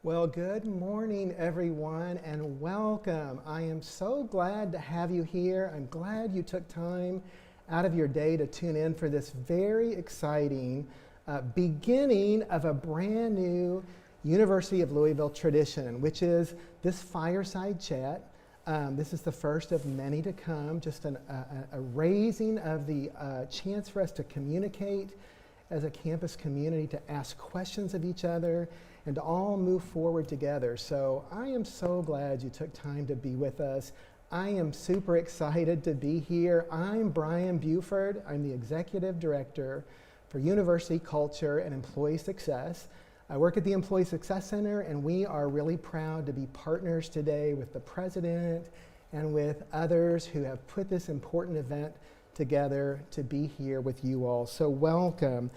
Well, good morning, everyone, and welcome. I am so glad to have you here. I'm glad you took time out of your day to tune in for this very exciting beginning of a brand new University of Louisville tradition, which is this Fireside Chat. This is the first of many to come, just a raising of the chance for us to communicate as a campus community, to ask questions of each other, and to all move forward together. So I am so glad you took time to be with us. I am super excited to be here. I'm Brian Buford. I'm the Executive Director for University Culture and Employee Success. I work at the Employee Success Center, and we are really proud to be partners today with the President and with others who have put this important event together to be here with you all. So welcome.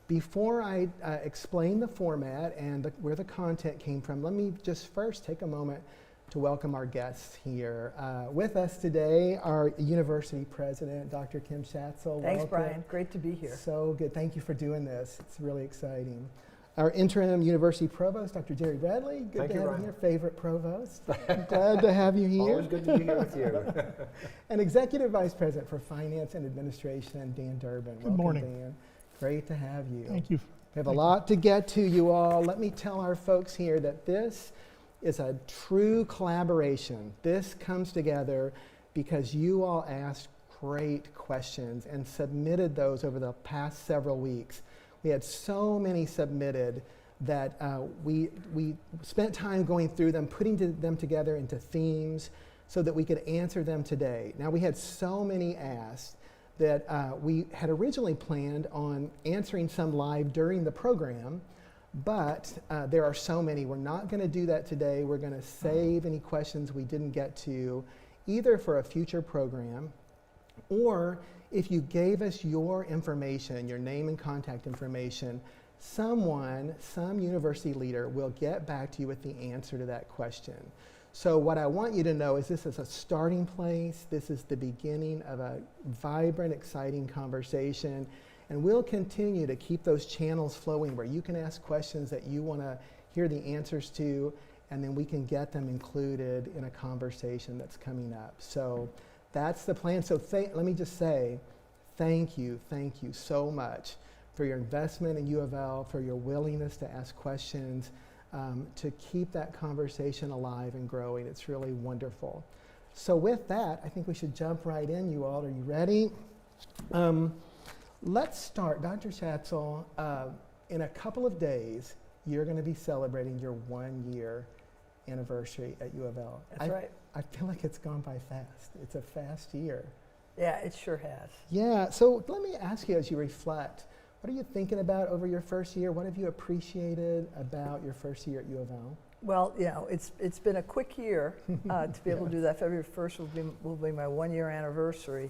Before I explain the format and where the content came from, let me just first take a moment to welcome our guests here. With us today, our University President, Dr. Kim Schatzel. Thanks, welcome. Brian. Great to be here. So good. Thank you for doing this. It's really exciting. Our interim University Provost, Dr. Gerry Bradley. Good to have you here. Favorite Provost. Glad to have you here. Always good to be here with you. And Executive Vice President for Finance and Administration, Dan Durbin. Good morning. Dan. Great to have you. Thank you. We have a lot to get to, you all. Let me tell our folks here that this is a true collaboration. This comes together because you all asked great questions and submitted those over the past several weeks. We had so many submitted that we spent time going through them, putting them together into themes so that we could answer them today. Now, we had so many asked that we had originally planned on answering some live during the program, but there are so many. We're not going to do that today. We're going to save any questions we didn't get to, either for a future program, or if you gave us your information, your name and contact information, some university leader will get back to you with the answer to that question. So what I want you to know is this is a starting place. This is the beginning of a vibrant, exciting conversation. And we'll continue to keep those channels flowing where you can ask questions that you want to hear the answers to, and then we can get them included in a conversation that's coming up. So that's the plan. So let me just say thank you so much for your investment in UofL, for your willingness to ask questions, to keep that conversation alive and growing. It's really wonderful. So with that, I think we should jump right in, you all. Are you ready? Let's start. Dr. Schatzel, in a couple of days, you're going to be celebrating your 1-year anniversary at UofL. That's right. I feel like it's gone by fast. It's a fast year. Yeah, it sure has. Yeah, so let me ask you as you reflect, what are you thinking about over your first year? What have you appreciated about your first year at UofL? Well, you know, it's been a quick year to be able to do that. February 1st will be my 1-year anniversary.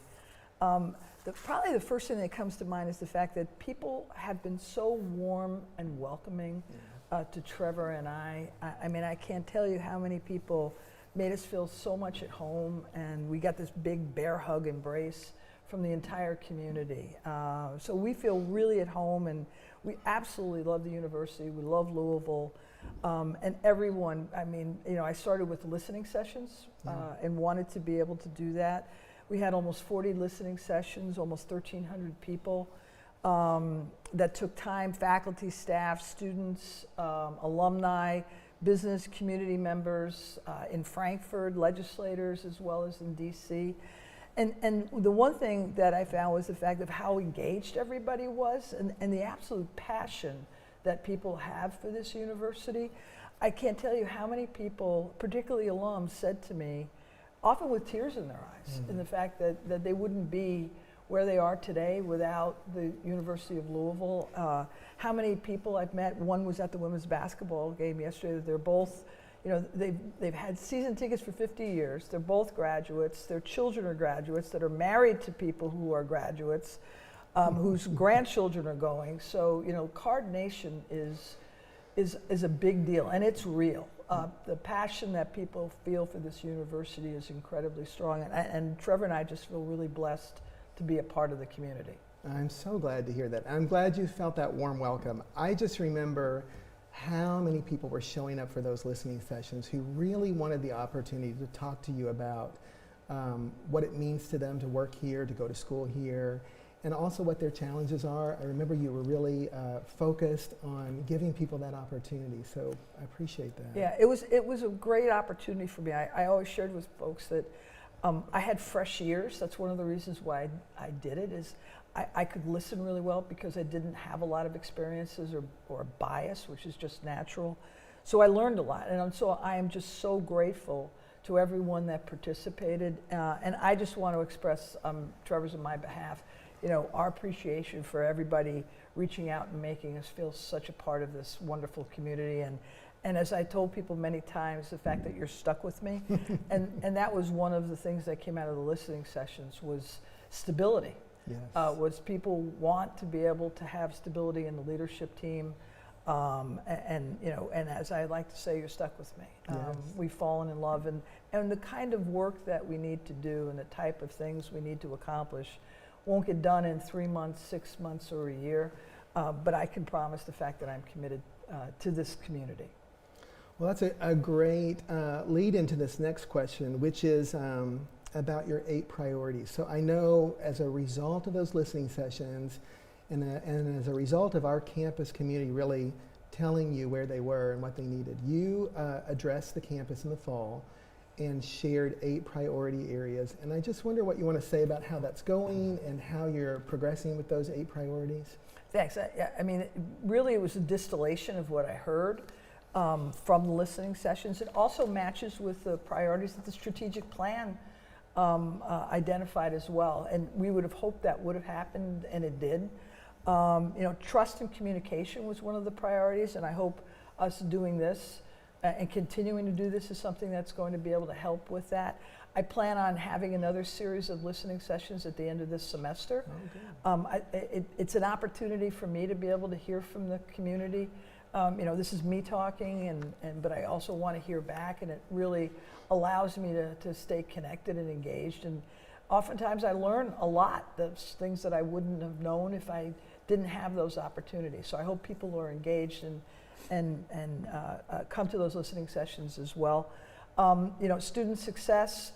Probably the first thing that comes to mind is the fact that people have been so warm and welcoming to Trevor and I. I mean, I can't tell you how many people made us feel so much at home, and we got this big bear hug embrace from the entire community. So we feel really at home, and we absolutely love the university. We love Louisville. And everyone, I mean, you know, I started with listening sessions and wanted to be able to do that. We had almost 40 listening sessions, almost 1,300 people that took time, faculty, staff, students, alumni, business community members in Frankfurt, legislators, as well as in DC. And the one thing that I found was the fact of how engaged everybody was and the absolute passion that people have for this university. I can't tell you how many people, particularly alums, said to me, often with tears in their eyes, in the fact that they wouldn't be where they are today without the University of Louisville. How many people I've met, one was at the women's basketball game yesterday, they're both, you know, they've had season tickets for 50 years. They're both graduates. Their children are graduates that are married to people who are graduates, whose grandchildren are going. So, you know, Card Nation is a big deal, and it's real. The passion that people feel for this university is incredibly strong, and Trevor and I just feel really blessed to be a part of the community. I'm so glad to hear that. I'm glad you felt that warm welcome. I just remember how many people were showing up for those listening sessions who really wanted the opportunity to talk to you about what it means to them to work here, to go to school here, and also what their challenges are. I remember you were really focused on giving people that opportunity, so I appreciate that. Yeah, it was a great opportunity for me. I always shared with folks that I had fresh ears. That's one of the reasons why I did it, is I could listen really well because I didn't have a lot of experiences or bias, which is just natural. So I learned a lot, and so I am just so grateful to everyone that participated. And I just want to express, Trevor's on my behalf, our appreciation for everybody reaching out and making us feel such a part of this wonderful community. And as I told people many times, the fact that you're stuck with me, and that was one of the things that came out of the listening sessions was stability. Yes. Was people want to be able to have stability in the leadership team, and as I like to say, you're stuck with me. Yes. We've fallen in love, and the kind of work that we need to do and the type of things we need to accomplish won't get done in 3 months, 6 months, or a year, but I can promise the fact that I'm committed to this community. Well, that's a great lead into this next question, which is about your 8 priorities. So I know as a result of those listening sessions and as a result of our campus community really telling you where they were and what they needed, you addressed the campus in the fall and shared 8 priority areas. And I just wonder what you want to say about how that's going and how you're progressing with those 8 priorities. Thanks. I mean, really it was a distillation of what I heard from the listening sessions. It also matches with the priorities that the strategic plan identified as well, and we would have hoped that would have happened, and it did. Trust and communication was one of the priorities, and I hope us doing this and continuing to do this is something that's going to be able to help with that. I plan on having another series of listening sessions at the end of this semester. It's an opportunity for me to be able to hear from the community. This is me talking, but I also want to hear back, and it really allows me to stay connected and engaged. And oftentimes I learn a lot. There's things that I wouldn't have known if I didn't have those opportunities. So I hope people are engaged and come to those listening sessions as well. Student success,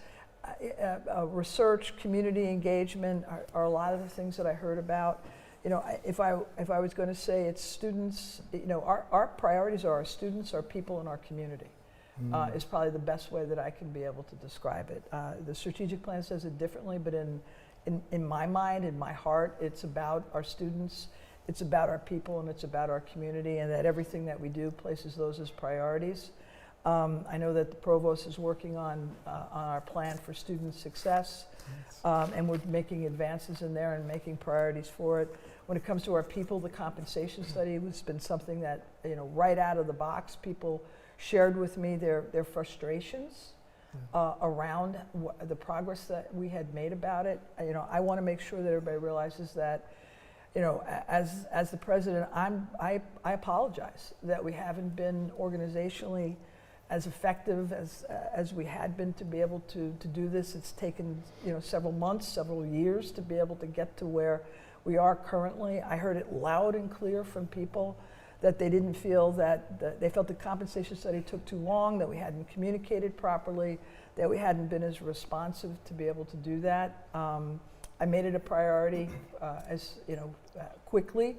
research, community engagement are a lot of the things that I heard about. If I was going to say it's students, our priorities are our students, our people, and our community. Is probably the best way that I can be able to describe it. The strategic plan says it differently, but in my mind, in my heart, it's about our students, it's about our people, and it's about our community, and that everything that we do places those as priorities. I know that the provost is working on our plan for student success, and we're making advances in there and making priorities for it. When it comes to our people, the compensation study has been something that, right out of the box, people shared with me their frustrations around the progress that we had made about it. I want to make sure that everybody realizes that, as the president, I apologize that we haven't been organizationally as effective as we had been to be able to do this. It's taken several months, several years to be able to get to where we are currently. I heard it loud and clear from people that they didn't feel that they felt the compensation study took too long, that we hadn't communicated properly, that we hadn't been as responsive to be able to do that. I made it a priority quickly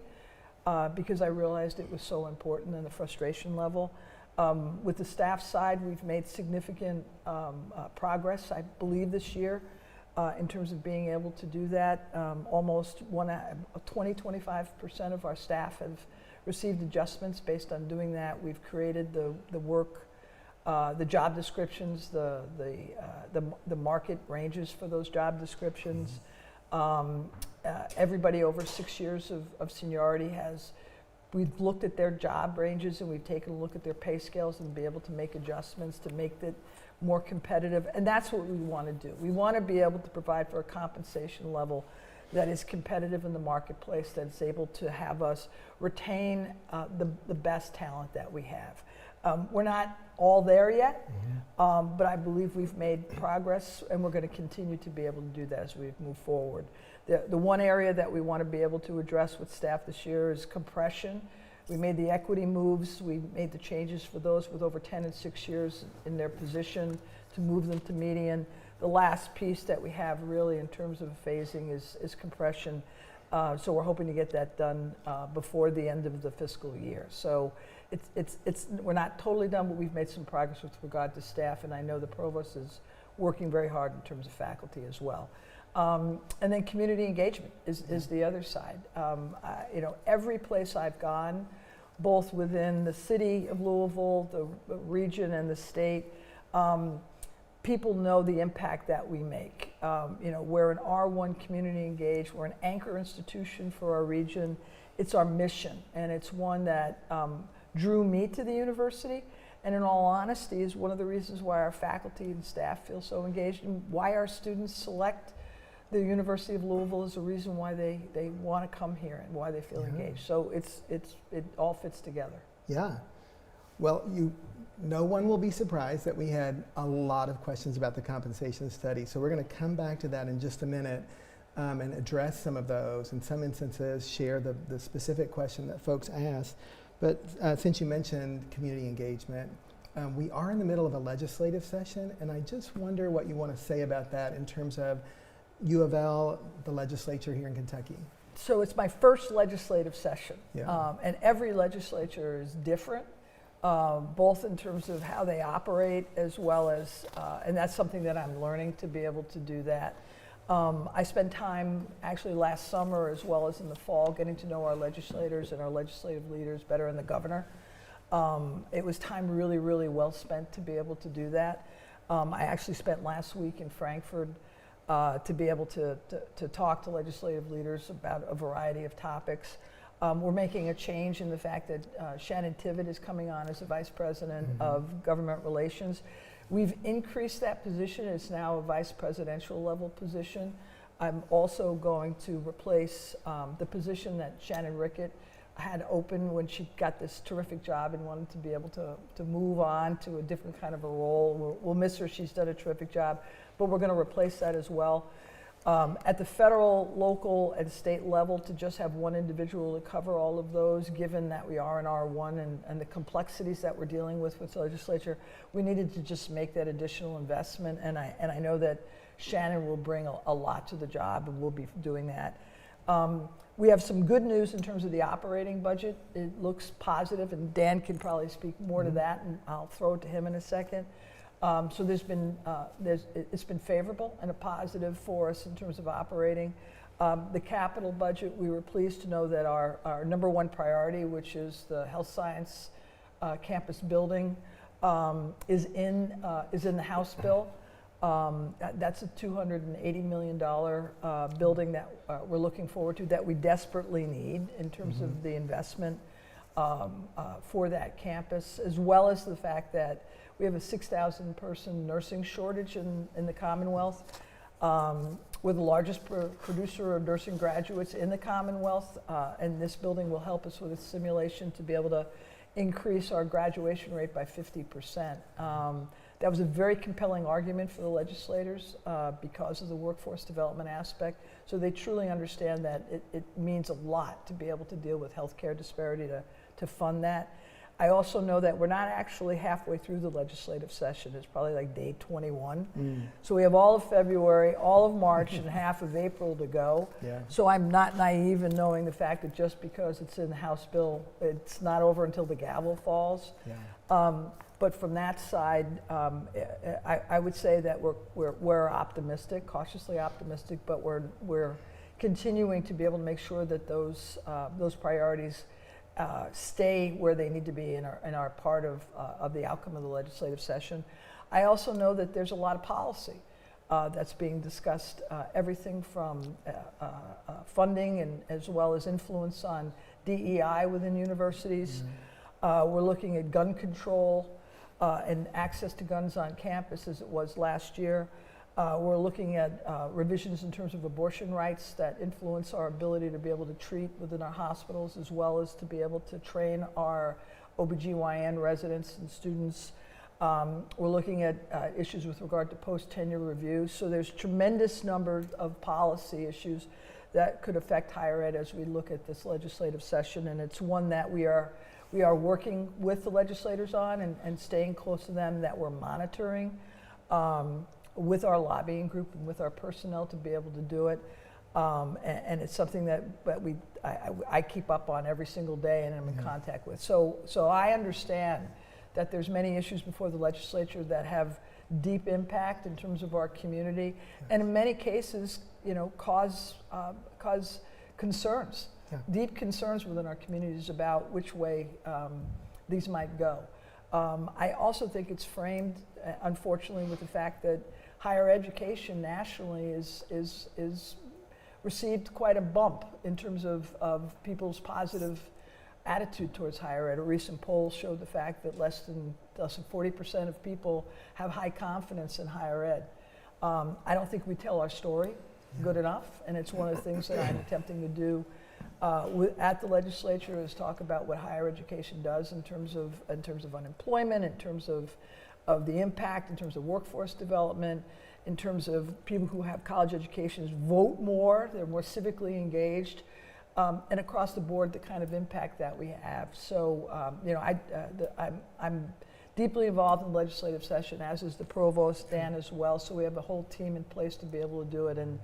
because I realized it was so important and the frustration level. With the staff side, we've made significant progress, I believe, this year in terms of being able to do that. Almost 20-25% of our staff have received adjustments based on doing that. We've created the work, the job descriptions, the market ranges for those job descriptions. Everybody over 6 years of seniority we've looked at their job ranges, and we've taken a look at their pay scales and be able to make adjustments to make it more competitive. And that's what we want to do. We want to be able to provide for a compensation level that is competitive in the marketplace, that's able to have us retain the best talent that we have. We're not all there yet, but I believe we've made progress, and we're going to continue to be able to do that as we move forward. The one area that we want to be able to address with staff this year is compression. We made the equity moves. We made the changes for those with over 10 and 6 years in their position to move them to median. The last piece that we have really in terms of phasing is compression. So we're hoping to get that done before the end of the fiscal year. So we're not totally done, but we've made some progress with regard to staff, and I know the provost is working very hard in terms of faculty as well. And then community engagement is the other side. Every place I've gone, both within the city of Louisville, the region, and the state, people know the impact that we make. We're an R1 community engaged. We're an anchor institution for our region. It's our mission, and it's one that drew me to the university, and in all honesty is one of the reasons why our faculty and staff feel so engaged, and why our students select the University of Louisville is a reason why they want to come here and why they feel engaged. So it all fits together. Yeah. Well, no one will be surprised that we had a lot of questions about the compensation study. So we're going to come back to that in just a minute and address some of those. In some instances, share the specific question that folks asked. But since you mentioned community engagement, we are in the middle of a legislative session, and I just wonder what you want to say about that in terms of U of L, the legislature here in Kentucky. So it's my first legislative session, Yeah. And every legislature is different, both in terms of how they operate as well as, and that's something that I'm learning to be able to do that. I spent time actually last summer as well as in the fall getting to know our legislators and our legislative leaders better, and the governor. It was time really, really well spent to be able to do that. I actually spent last week in Frankfurt to be able to talk to legislative leaders about a variety of topics. We're making a change in the fact that Shannon Tivett is coming on as the Vice President of Government Relations. We've increased that position. It's now a vice presidential level position. I'm also going to replace the position that Shannon Rickett had open when she got this terrific job and wanted to be able to move on to a different kind of a role. We'll miss her. She's done a terrific job, but we're going to replace that as well. At the federal, local, and state level, to just have one individual to cover all of those, given that we are in R1 and the complexities that we're dealing with the legislature, we needed to just make that additional investment, and I know that Shannon will bring a lot to the job, and we'll be doing that. We have some good news in terms of the operating budget. It looks positive, and Dan can probably speak more to that, and I'll throw it to him in a second. So it's been favorable and a positive for us in terms of operating. The capital budget, we were pleased to know that our number one priority, which is the health science campus building, is in the House bill. That's a $280 million building that we're looking forward to, that we desperately need in terms of the investment for that campus, as well as the fact that we have a 6,000 person nursing shortage in the Commonwealth. We're the largest producer of nursing graduates in the Commonwealth, and this building will help us with a simulation to be able to increase our graduation rate by 50%. That was a very compelling argument for the legislators because of the workforce development aspect. So they truly understand that it means a lot to be able to deal with healthcare disparity to fund that. I also know that we're not actually halfway through the legislative session. It's probably like day 21. So we have all of February, all of March, and half of April to go. Yeah. So I'm not naive in knowing the fact that just because it's in the House bill, it's not over until the gavel falls. Yeah. But from that side, I would say that we're optimistic, cautiously optimistic, but we're continuing to be able to make sure that those priorities stay where they need to be and are part of the outcome of the legislative session. I also know that there's a lot of policy that's being discussed, everything from funding and as well as influence on DEI within universities. We're looking at gun control and access to guns on campus as it was last year. We're looking at revisions in terms of abortion rights that influence our ability to be able to treat within our hospitals, as well as to be able to train our OBGYN residents and students. We're looking at issues with regard to post-tenure review. So there's tremendous number of policy issues that could affect higher ed as we look at this legislative session, and it's one that we are working with the legislators on and staying close to them, that we're monitoring with our lobbying group and with our personnel to be able to do it. And it's something that I keep up on every single day and I'm in contact with. So I understand that there's many issues before the legislature that have deep impact in terms of our community, and in many cases, cause concerns, deep concerns within our communities about which way these might go. I also think it's framed, unfortunately, with the fact that higher education nationally is received quite a bump in terms of people's positive attitude towards higher ed. A recent poll showed the fact that less than 40% of people have high confidence in higher ed. I don't think we tell our story good enough, and it's one of the things that I'm attempting to do at the legislature, is talk about what higher education does in terms of unemployment, in terms of the impact, in terms of workforce development, in terms of people who have college educations vote more, they're more civically engaged, and across the board, the kind of impact that we have. So, I'm deeply involved in the legislative session, as is the provost, Dan as well. So we have a whole team in place to be able to do it, and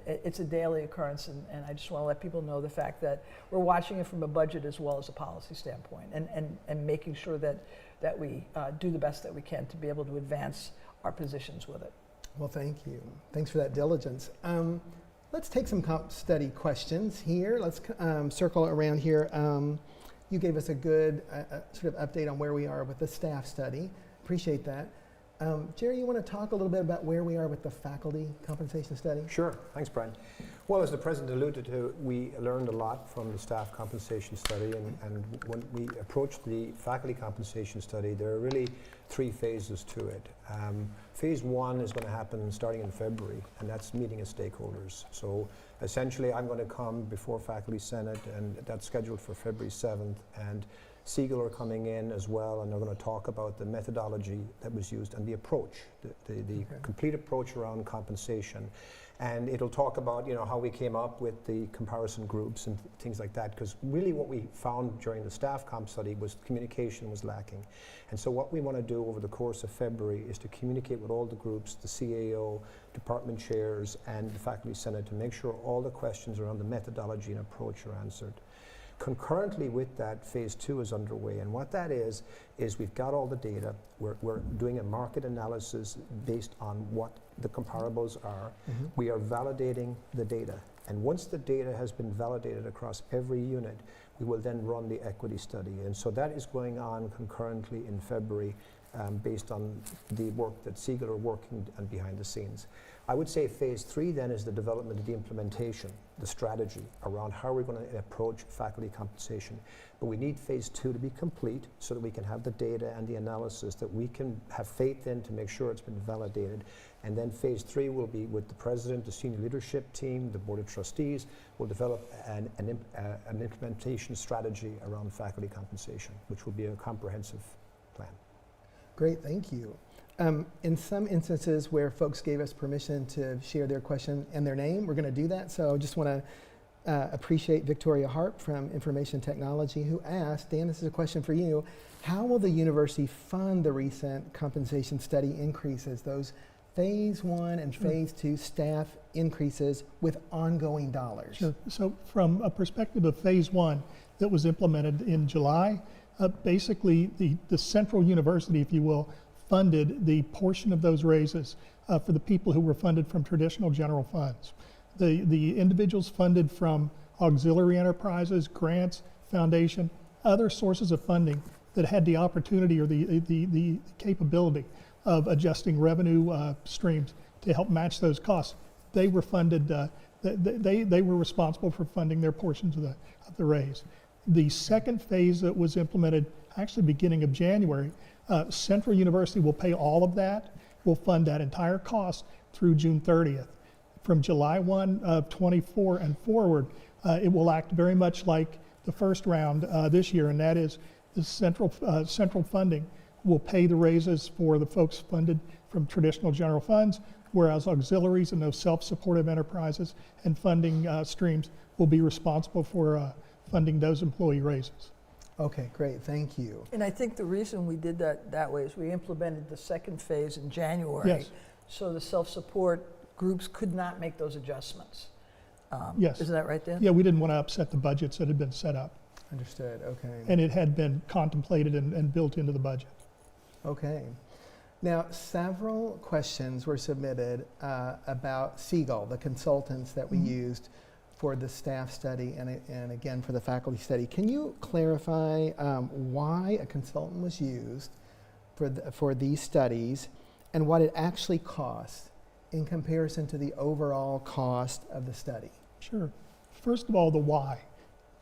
it's a daily occurrence. And I just want to let people know the fact that we're watching it from a budget as well as a policy standpoint, and making sure that we do the best that we can to be able to advance our positions with it. Well, thank you. Thanks for that diligence. Let's take some comp study questions here. Let's circle around here. You gave us a good sort of update on where we are with the staff study. Appreciate that. Gerry, you want to talk a little bit about where we are with the faculty compensation study? Sure. Thanks, Brian. Well, as the President alluded to, we learned a lot from the staff compensation study, and when we approached the faculty compensation study, there are really 3 phases to it. Phase 1 is going to happen starting in February, and that's meeting of stakeholders. So essentially, I'm going to come before Faculty Senate, and that's scheduled for February 7th, and Siegel are coming in as well, and they're going to talk about the methodology that was used and the approach, the complete approach around compensation. And it'll talk about, how we came up with the comparison groups and things like that, because really what we found during the staff comp study was communication was lacking. And so what we want to do over the course of February is to communicate with all the groups, the CAO, department chairs, and the Faculty Senate, to make sure all the questions around the methodology and approach are answered. Concurrently with that, phase 2 is underway, and what that is we've got all the data. We're doing a market analysis based on what the comparables are. We are validating the data, and once the data has been validated across every unit, we will then run the equity study. And so that is going on concurrently in February, based on the work that Siegel are working on behind the scenes. I would say phase 3 then is the development of the implementation, the strategy around how we're going to approach faculty compensation. But we need phase 2 to be complete so that we can have the data and the analysis that we can have faith in to make sure it's been validated. And then phase 3 will be with the president, the senior leadership team, the board of trustees will develop an implementation strategy around faculty compensation, which will be a comprehensive plan. Great, thank you. In some instances where folks gave us permission to share their question and their name, we're going to do that. So I just want to appreciate Victoria Harp from Information Technology, who asked, Dan, this is a question for you, how will the university fund the recent compensation study increases, those phase 1 and phase 2 staff increases with ongoing dollars? Sure. So from a perspective of phase 1 that was implemented in July, basically the central university, if you will, funded the portion of those raises for the people who were funded from traditional general funds. The individuals funded from auxiliary enterprises, grants, foundation, other sources of funding that had the opportunity or the capability of adjusting revenue streams to help match those costs. They were funded, they were responsible for funding their portions of the raise. The second phase that was implemented actually beginning of January, Central University will pay all of that, will fund that entire cost through June 30th. From July 1 of 24 and forward, it will act very much like the first round this year, and that is the central funding will pay the raises for the folks funded from traditional general funds, whereas auxiliaries and those self-supportive enterprises and funding streams will be responsible for funding those employee raises. Okay, great, thank you. And I think the reason we did that way is we implemented the second phase in January. Yes. So the self-support groups could not make those adjustments. Yes. Isn't that right, Dan? Yeah, we didn't want to upset the budgets that had been set up, Understood, okay. and it had been contemplated and built into the budget. Okay. Now, several questions were submitted about Siegel, the consultants that we used for the staff study and again for the faculty study. Can you clarify why a consultant was used for these studies and what it actually costs in comparison to the overall cost of the study? Sure. First of all, the why.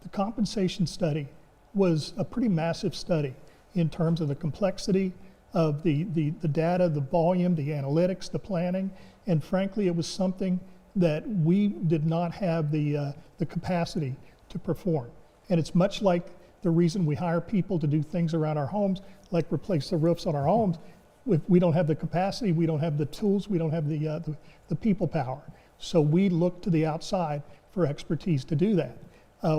The compensation study was a pretty massive study in terms of the complexity of the data, the volume, the analytics, the planning, and frankly, it was something that we did not have the capacity to perform. And it's much like the reason we hire people to do things around our homes, like replace the roofs on our homes. If we don't have the capacity, we don't have the tools, we don't have the people power. So we look to the outside for expertise to do that.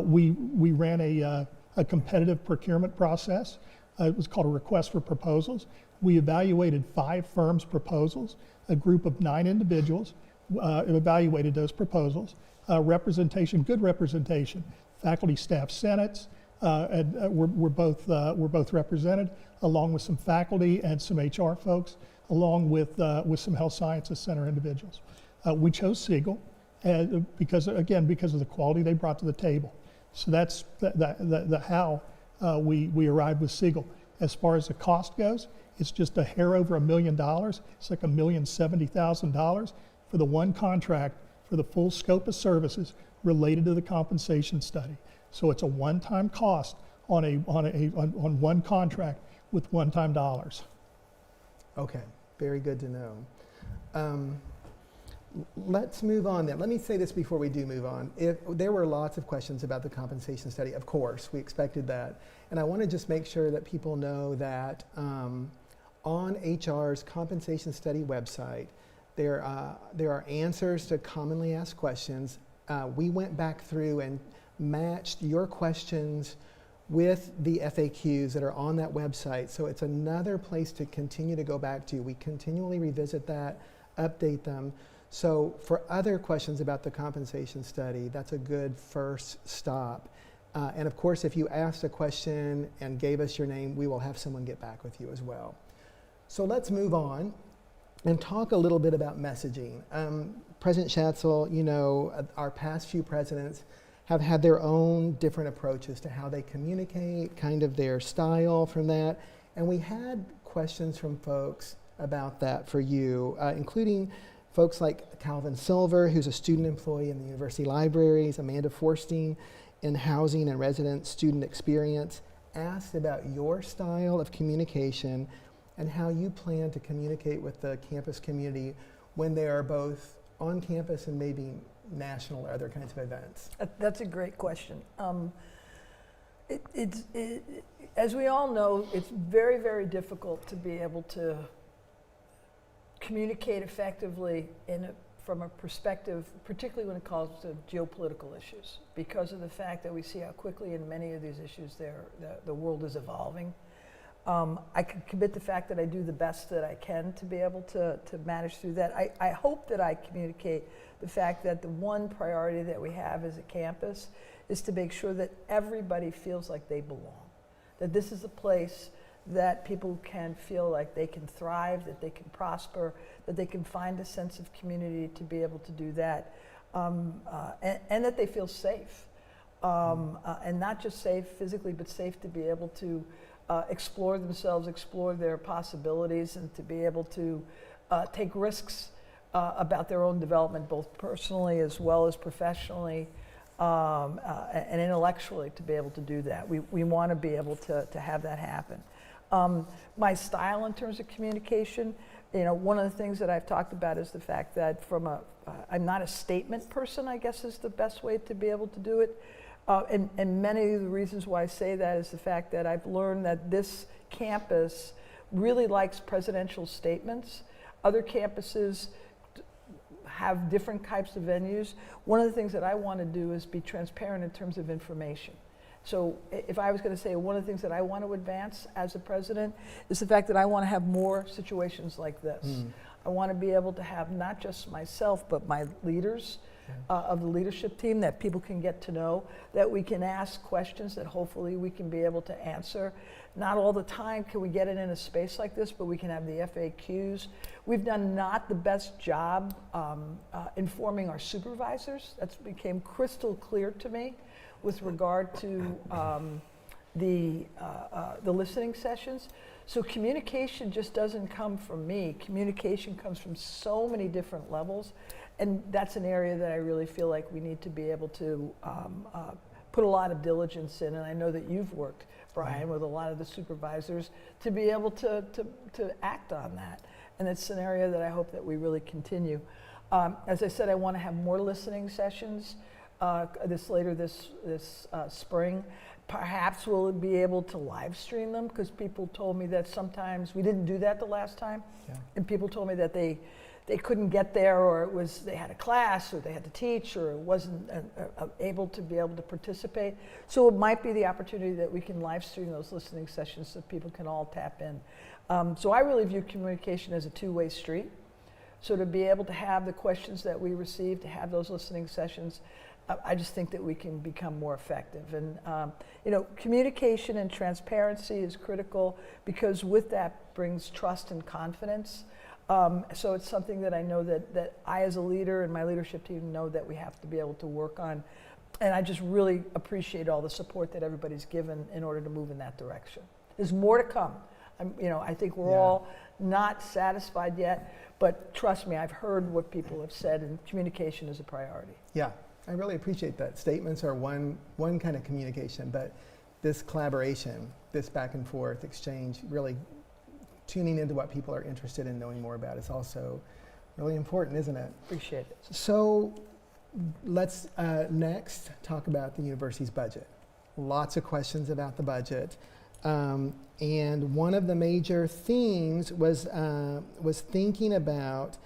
We ran a competitive procurement process. It was called a request for proposals. We evaluated 5 firms' proposals. A group of 9 individuals evaluated those proposals. Representation, good representation. Faculty, staff, senates were both represented, along with some faculty and some HR folks, along with some health sciences center individuals. We chose Siegel because of the quality they brought to the table. So that's the how we arrived with Siegel. As far as the cost goes, it's just a hair over $1 million. It's like $1,070,000 for the one contract for the full scope of services related to the compensation study. So it's a one-time cost on one contract with one-time dollars. Okay, very good to know. Let's move on then. Let me say this before we do move on. There were lots of questions about the compensation study. Of course, we expected that. And I want to just make sure that people know that on HR's compensation study website, there are answers to commonly asked questions. We went back through and matched your questions with the FAQs that are on that website. So it's another place to continue to go back to. We continually revisit that, update them. So for other questions about the compensation study, that's a good first stop. And of course, if you asked a question and gave us your name, we will have someone get back with you as well. So let's move on and talk a little bit about messaging. President Schatzel, you know, our past few presidents have had their own different approaches to how they communicate, kind of their style from that. And we had questions from folks about that for you, including folks like Calvin Silver, who's a student employee in the university libraries, Amanda Forstein in housing and resident student experience, asked about your style of communication and how you plan to communicate with the campus community when they are both on campus and maybe national or other kinds of events. That's a great question. As we all know, it's very, very difficult to be able to communicate effectively from a perspective, particularly when it comes to geopolitical issues, because of the fact that we see how quickly in many of these issues the world is evolving. I can commit the fact that I do the best that I can to be able to manage through that. I hope that I communicate the fact that the one priority that we have as a campus is to make sure that everybody feels like they belong, that this is a place that people can feel like they can thrive, that they can prosper, that they can find a sense of community to be able to do that, and that they feel safe. And not just safe physically, but safe to be able to explore themselves, explore their possibilities, and to be able to take risks about their own development, both personally as well as professionally and intellectually, to be able to do that. We want to be able to have that happen. My style in terms of communication, you know, one of the things that I've talked about is the fact that I'm not a statement person, I guess is the best way to be able to do it. And many of the reasons why I say that is the fact that I've learned that this campus really likes presidential statements. other campuses have different types of venues. One of the things that I want to do is be transparent in terms of information. So if I was going to say one of the things that I want to advance as a president is the fact that I want to have more situations like this. I want to be able to have not just myself, but my leaders of the leadership team that people can get to know, that we can ask questions that hopefully we can be able to answer. Not all the time can we get it in a space like this, but we can have the FAQs. We've done not the best job informing our supervisors. That's became crystal clear to me with regard to the listening sessions. So communication just doesn't come from me. Communication comes from so many different levels. And that's an area that I really feel like we need to be able to put a lot of diligence in. And I know that you've worked, Brian, with a lot of the supervisors to be able to act on that. And it's an area that I hope that we really continue. As I said, I want to have more listening sessions later this spring. Perhaps we'll be able to live stream them, because people told me that sometimes we didn't do that the last time, and people told me that they couldn't get there, or it was they had a class, or they had to teach, or it wasn't able to participate. So it might be the opportunity that we can live stream those listening sessions so people can all tap in. So I really view communication as a two-way street. So to be able to have the questions that we receive, to have those listening sessions, I just think that we can become more effective. And communication and transparency is critical, because with that brings trust and confidence. So it's something that I know that I, as a leader, and my leadership team know that we have to be able to work on. And I just really appreciate all the support that everybody's given in order to move in that direction. There's more to come. I think we're all not satisfied yet, but trust me, I've heard what people have said, and communication is a priority. Yeah, I really appreciate that. Statements are one kind of communication, but this collaboration, this back and forth exchange, really tuning into what people are interested in knowing more about is also really important, isn't it? Appreciate it. So let's next talk about the university's budget. Lots of questions about the budget. And one of the major themes was thinking about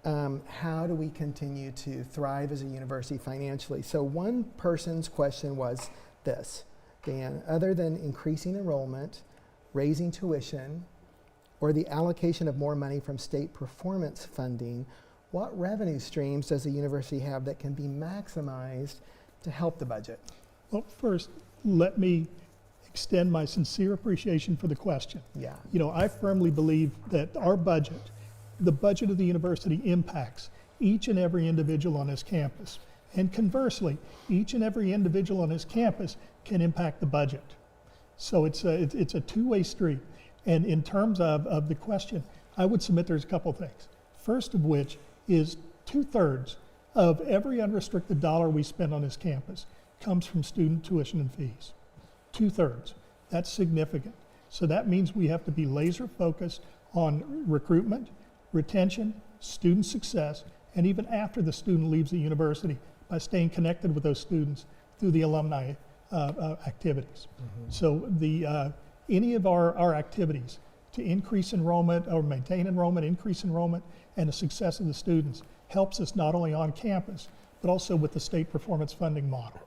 how do we continue to thrive as a university financially. So one person's question was this: Dan, other than increasing enrollment, raising tuition, or the allocation of more money from state performance funding, what revenue streams does the university have that can be maximized to help the budget? Well, first, let me extend my sincere appreciation for the question. Yeah. I firmly believe that our budget, the budget of the university, impacts each and every individual on this campus. And conversely, each and every individual on this campus can impact the budget. So it's a two-way street. And in terms of the question, I would submit there's a couple things. First of which is 2/3 of every unrestricted dollar we spend on this campus comes from student tuition and fees. 2/3. That's significant. So that means we have to be laser focused on recruitment, retention, student success, and even after the student leaves the university, by staying connected with those students through the alumni activities. So any of our activities to increase enrollment or maintain enrollment, increase enrollment, and the success of the students helps us not only on campus, but also with the state performance funding model,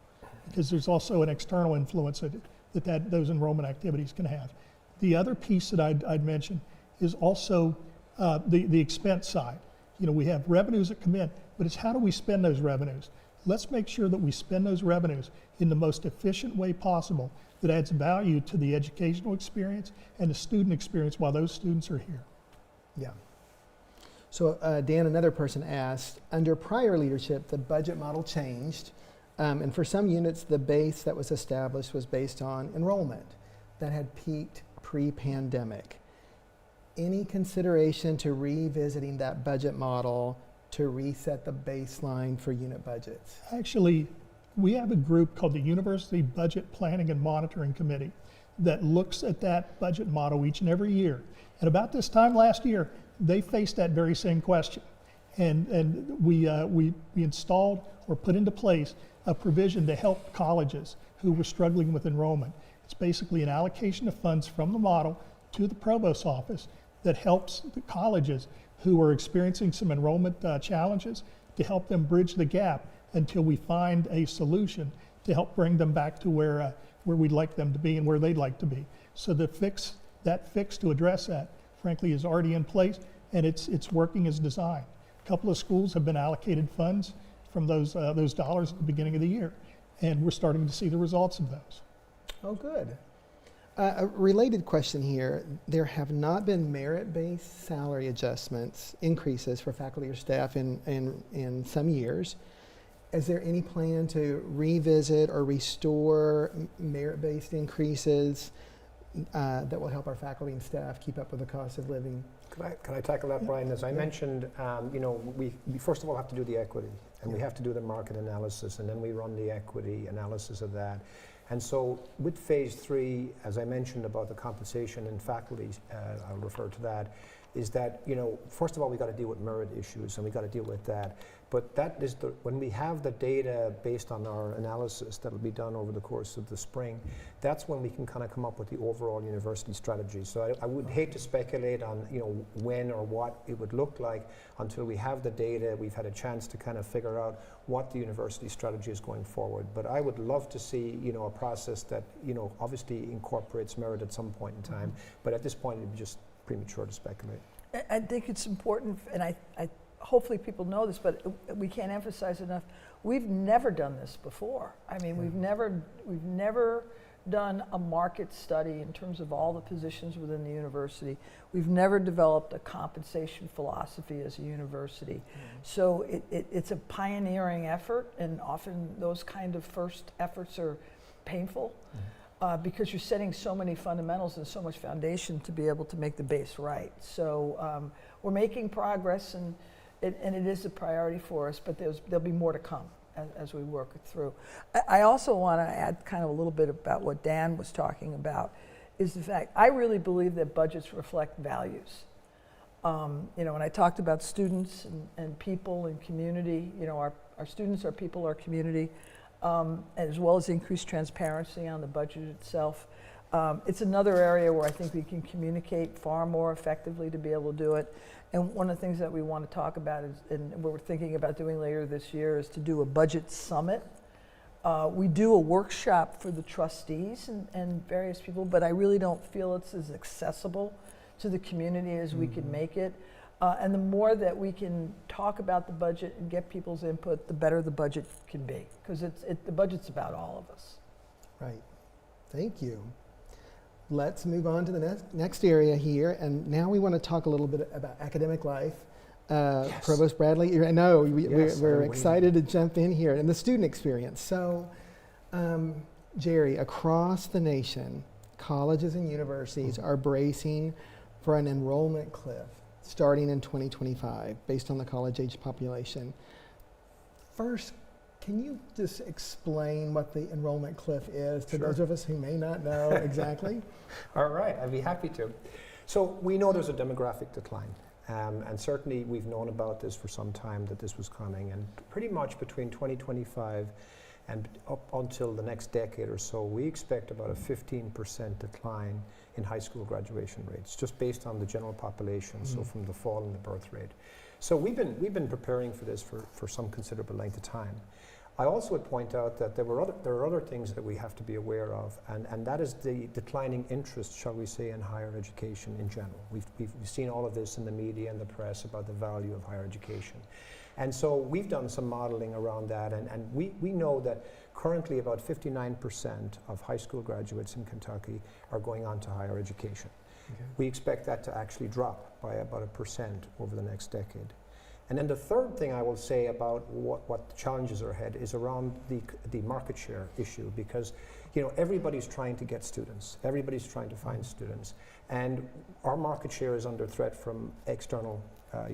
because there's also an external influence that those enrollment activities can have. The other piece that I'd mention is also the expense side. We have revenues that come in, but it's how do we spend those revenues? Let's make sure that we spend those revenues in the most efficient way possible that adds value to the educational experience and the student experience while those students are here. Yeah. So Dan, another person asked, under prior leadership, the budget model changed, and for some units, the base that was established was based on enrollment that had peaked pre-pandemic. Any consideration to revisiting that budget model to reset the baseline for unit budgets? Actually, we have a group called the University Budget Planning and Monitoring Committee that looks at that budget model each and every year. And about this time last year, they faced that very same question. And we installed or put into place a provision to help colleges who were struggling with enrollment. It's basically an allocation of funds from the model to the provost's office that helps the colleges who are experiencing some enrollment challenges to help them bridge the gap until we find a solution to help bring them back to where we'd like them to be and where they'd like to be. So that fix to address that, frankly, is already in place, and it's working as designed. A couple of schools have been allocated funds from those dollars at the beginning of the year, and we're starting to see the results of those. Oh, good. A related question here. There have not been merit-based salary increases for faculty or staff in some years. Is there any plan to revisit or restore merit-based increases that will help our faculty and staff keep up with the cost of living? Can I tackle that, Brian? As I mentioned, we first of all have to do the equity, and we have to do the market analysis, and then we run the equity analysis of that. And so with phase 3, as I mentioned about the compensation and faculty, I'll refer to that, is that, first of all, we got to deal with merit issues, and we got to deal with that. But that is when we have the data based on our analysis that'll be done over the course of the spring, that's when we can kind of come up with the overall university strategy. So I would hate to speculate on, when or what it would look like until we have the data, we've had a chance to kind of figure out what the university strategy is going forward. But I would love to see, a process that, obviously incorporates merit at some point in time. But at this point, it'd be just premature to speculate. I think it's important, and I hopefully people know this, but we can't emphasize enough. We've never done this before. I mean, we've never done a market study in terms of all the positions within the university. We've never developed a compensation philosophy as a university. So it's a pioneering effort, and often those kind of first efforts are painful. Because you're setting so many fundamentals and so much foundation to be able to make the base right. So we're making progress, and it is a priority for us, but there'll be more to come as we work it through. I also want to add kind of a little bit about what Dan was talking about, is the fact I really believe that budgets reflect values. When I talked about students and people and community, our students, our people, our community, as well as increased transparency on the budget itself. It's another area where I think we can communicate far more effectively to be able to do it. And one of the things that we want to talk about is, and what we're thinking about doing later this year, is to do a budget summit. We do a workshop for the trustees and various people, but I really don't feel it's as accessible to the community as we could make it. And the more that we can talk about the budget and get people's input, the better the budget can be, because the budget's about all of us. Right. Thank you. Let's move on to the next area here, and now we want to talk a little bit about academic life. Yes. Provost Bradley, I know Yes, we're excited to jump in here, and the student experience. So, Gerry, across the nation, colleges and universities are bracing for an enrollment cliff starting in 2025, based on the college-age population. First, can you just explain what the enrollment cliff is to those of us who may not know exactly? All right, I'd be happy to. So we know there's a demographic decline, and certainly we've known about this for some time, that this was coming, and pretty much between 2025 and up until the next decade or so, we expect about a 15% decline in high school graduation rates, just based on the general population, so from the fall in the birth rate. So we've been preparing for this for some considerable length of time. I also would point out that there are other things that we have to be aware of, and that is the declining interest, shall we say, in higher education in general. We've seen all of this in the media and the press about the value of higher education. And so we've done some modeling around that, and we know that currently about 59% of high school graduates in Kentucky are going on to higher education. Okay. We expect that to actually drop by about 1% over the next decade. And then the third thing I will say about what the challenges are ahead is around the market share issue, because everybody's trying to get students, everybody's trying to find students, and our market share is under threat from external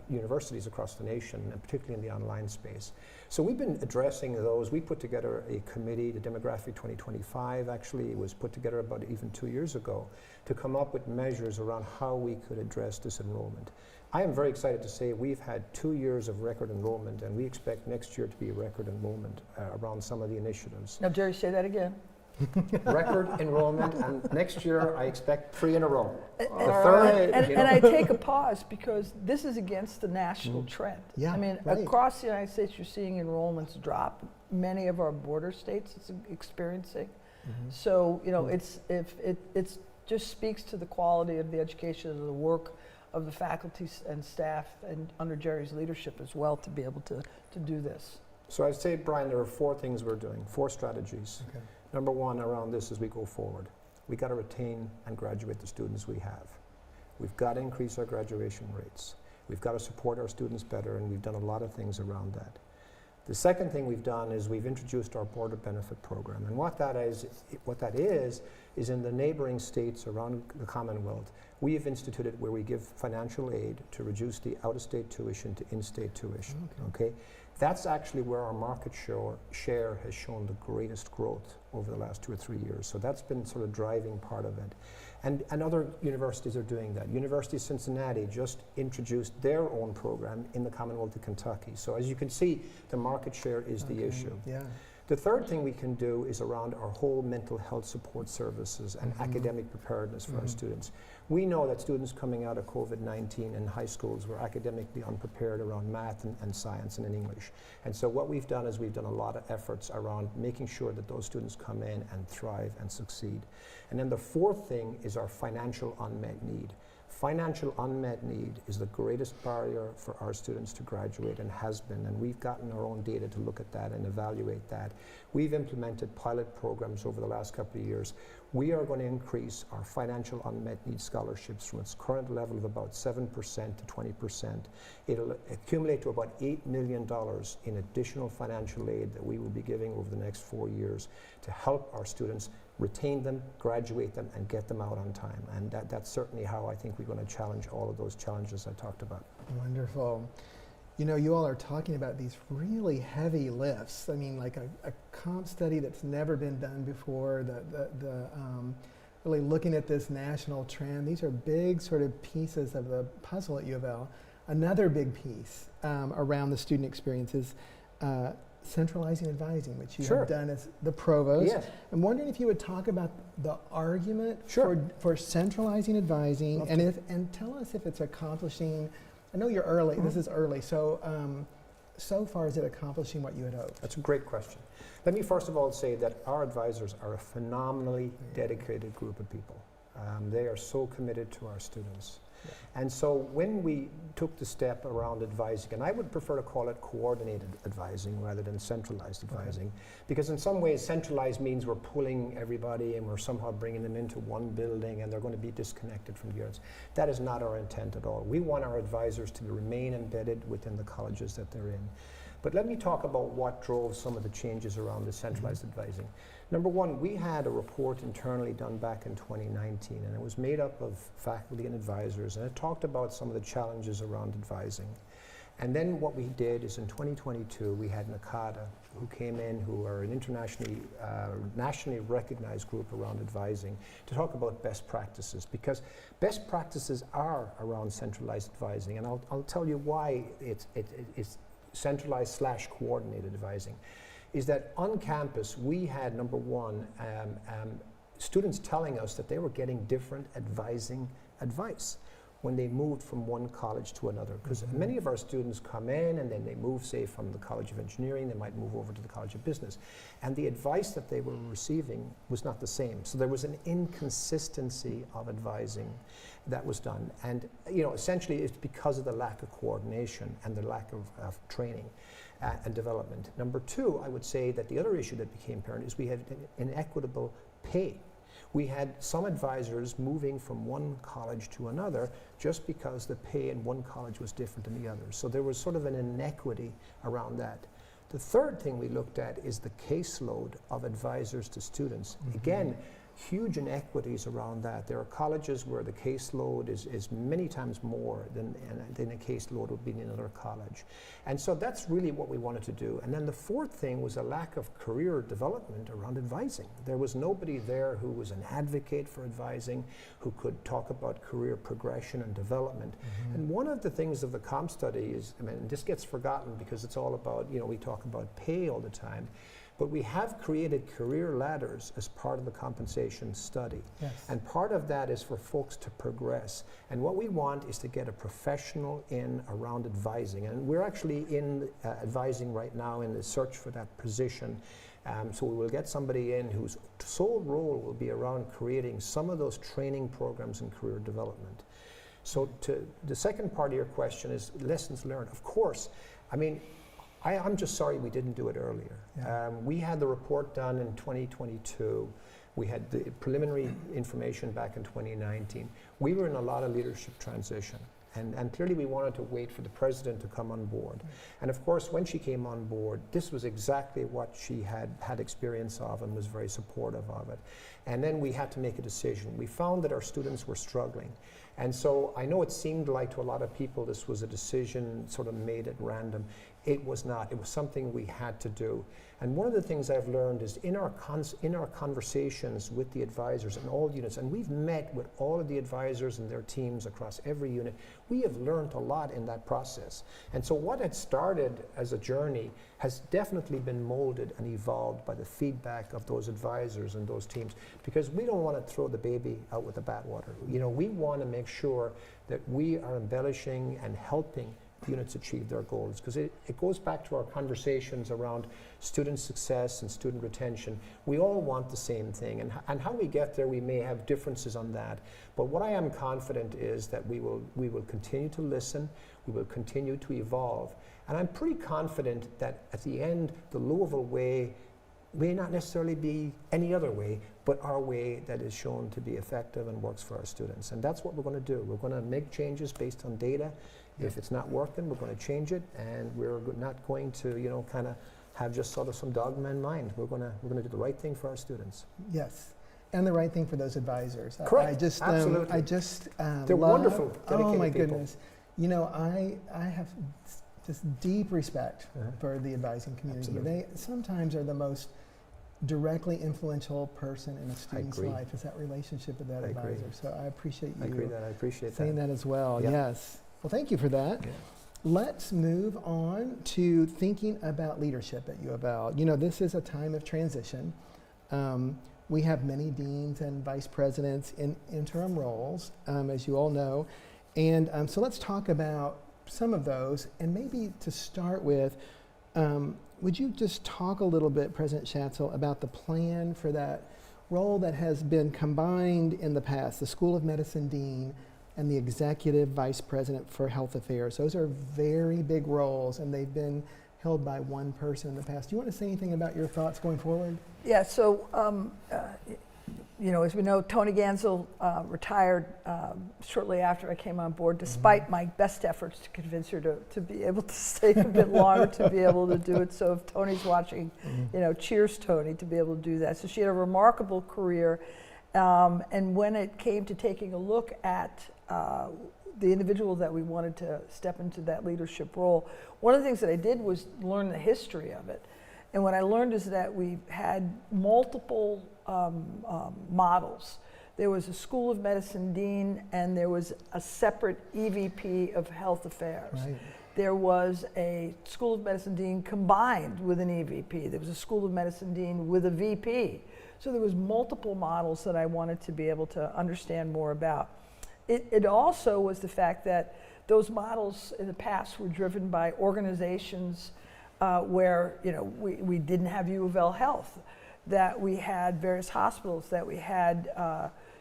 universities across the nation, and particularly in the online space. So we've been addressing those. We put together a committee, the Demographic 2025 actually was put together about even 2 years ago, to come up with measures around how we could address this enrollment. I am very excited to say we've had 2 years of record enrollment, and we expect next year to be record enrollment around some of the initiatives. Now, Gerry, say that again. Record enrollment, and next year I expect 3 in a row. The And- third, And I take a pause because this is against the national trend. Yeah, I mean, right. across the United States, you're seeing enrollments drop. Many of our border states it's experiencing. So, you know, it's just speaks to the quality of the education and the work of the faculty and staff and under Gerry's leadership as well to be able to do this. So I'd say, Brian, there are 4 things we're doing, 4 strategies. Okay. Number 1 around this as we go forward. We got to retain and graduate the students we have. We've got to increase our graduation rates. We've got to support our students better, and we've done a lot of things around that. The second thing we've done is we've introduced our border benefit program, and what that is in the neighboring states around the Commonwealth, we have instituted where we give financial aid to reduce the out-of-state tuition to in-state tuition. Okay? That's actually where our market share has shown the greatest growth over the last 2 or 3 years. So that's been sort of driving part of it. And other universities are doing that. University of Cincinnati just introduced their own program in the Commonwealth of Kentucky. So as you can see, the market share is the issue. Yeah. The third thing we can do is around our whole mental health support services and academic preparedness for our students. We know that students coming out of COVID-19 in high schools were academically unprepared around math and science and in English. And so what we've done is we've done a lot of efforts around making sure that those students come in and thrive and succeed. And then the fourth thing is our financial unmet need. Financial unmet need is the greatest barrier for our students to graduate and has been, and we've gotten our own data to look at that and evaluate that. We've implemented pilot programs over the last couple of years. We are going to increase our financial unmet need scholarships from its current level of about 7% to 20%. It'll accumulate to about $8 million in additional financial aid that we will be giving over the next 4 years to help our students retain them, graduate them, and get them out on time. And that's certainly how I think we're going to challenge all of those challenges I talked about. Wonderful. You know, you all are talking about these really heavy lifts. I mean, like a comp study that's never been done before, really looking at this national trend. These are big sort of pieces of the puzzle at UofL. Another big piece around the student experience is centralizing advising, which you have done as the provost. Yes. I'm wondering if you would talk about the argument for centralizing advising, and tell us if it's accomplishing. I know you're early. This is early. So, so far, is it accomplishing what you had hoped? That's a great question. Let me first of all say that our advisors are a phenomenally dedicated group of people. They are so committed to our students. And so when we took the step around advising, and I would prefer to call it coordinated advising rather than centralized advising, because in some ways centralized means we're pulling everybody and we're somehow bringing them into one building and they're going to be disconnected from the others. That is not our intent at all. We want our advisors to remain embedded within the colleges that they're in. But let me talk about what drove some of the changes around the centralized advising. Number one, we had a report internally done back in 2019, and it was made up of faculty and advisors, and it talked about some of the challenges around advising. And then what we did is in 2022, we had NACADA, who came in, who are an internationally, nationally recognized group around advising, to talk about best practices, because best practices are around centralized advising, and I'll tell you why it's centralized / coordinated advising, is that on campus we had, number one, students telling us that they were getting different advising advice when they moved from one college to another. Because many of our students come in and then they move, say, from the College of Engineering, they might move over to the College of Business. And the advice that they were receiving was not the same. So there was an inconsistency of advising that was done. And essentially it's because of the lack of coordination and the lack of training and development. Number two, I would say that the other issue that became apparent is we had inequitable pay. We had some advisors moving from one college to another just because the pay in one college was different than the other. So there was sort of an inequity around that. The third thing we looked at is the caseload of advisors to students. Again, huge inequities around that. There are colleges where the caseload is many times more than a caseload would be in another college. And so that's really what we wanted to do. And then the fourth thing was a lack of career development around advising. There was nobody there who was an advocate for advising, who could talk about career progression and development. And one of the things of the comp study is, I mean, this gets forgotten because it's all about, we talk about pay all the time. But we have created career ladders as part of the compensation study. Yes. And part of that is for folks to progress. And what we want is to get a professional in around advising. And we're actually in advising right now in the search for that position. So we will get somebody in whose sole role will be around creating some of those training programs and career development. So to the second part of your question is lessons learned. Of course, I mean, I'm just sorry we didn't do it earlier. Yeah. We had the report done in 2022. We had the preliminary information back in 2019. We were in a lot of leadership transition. And clearly we wanted to wait for the president to come on board. And of course, when she came on board, this was exactly what she had experience of and was very supportive of it. And then we had to make a decision. We found that our students were struggling. And so I know it seemed like to a lot of people this was a decision sort of made at random. It was not. It was something we had to do. And one of the things I've learned is in our conversations with the advisors in all units, and we've met with all of the advisors and their teams across every unit, we have learned a lot in that process. And so what had started as a journey has definitely been molded and evolved by the feedback of those advisors and those teams, because we don't want to throw the baby out with the bathwater. You know, we want to make sure that we are embellishing and helping units achieve their goals, because it goes back to our conversations around student success and student retention. We all want the same thing, and how we get there, we may have differences on that. But what I am confident is that we will continue to listen, we will continue to evolve, and I'm pretty confident that at the end, the Louisville way may not necessarily be any other way, but our way that is shown to be effective and works for our students. And that's what we're going to do. We're going to make changes based on data. If it's not working, we're going to change it, and we're not going to, you know, kind of have just sort of some dogma in mind. We're going to do the right thing for our students. Yes, and the right thing for those advisors. Correct. Absolutely. They're wonderful, dedicated oh my people. goodness. You know, I have just deep respect for the advising community. Absolutely. They sometimes are the most directly influential person in a student's agree. life, is that relationship with that I agree. advisor. So I appreciate you I appreciate saying that as well. Yeah. Yes. Well, thank you for that. Yeah. Let's move on to thinking about leadership at UofL. You know, this is a time of transition. We have many deans and vice presidents in interim roles, as you all know. And so let's talk about some of those. And maybe to start with, would you just talk a little bit, President Schatzel, about the plan for that role that has been combined in the past, the School of Medicine Dean and the Executive Vice President for Health Affairs? Those are very big roles, and they've been held by one person in the past. Do you want to say anything about your thoughts going forward? Yeah, so, you know, as we know, Tony Gansel retired shortly after I came on board, despite my best efforts to convince her to be able to stay a bit longer, to be able to do it. So if Tony's watching, you know, cheers, Tony, to be able to do that. So she had a remarkable career. And when it came to taking a look at the individual that we wanted to step into that leadership role, one of the things that I did was learn the history of it. And what I learned is that we had multiple models. There was a School of Medicine Dean, and there was a separate EVP of Health Affairs. Right. There was a School of Medicine Dean combined with an EVP. There was a School of Medicine Dean with a VP. So there was multiple models that I wanted to be able to understand more about. It also was the fact that those models in the past were driven by organizations where, you know, we didn't have UofL Health, that we had various hospitals, that we had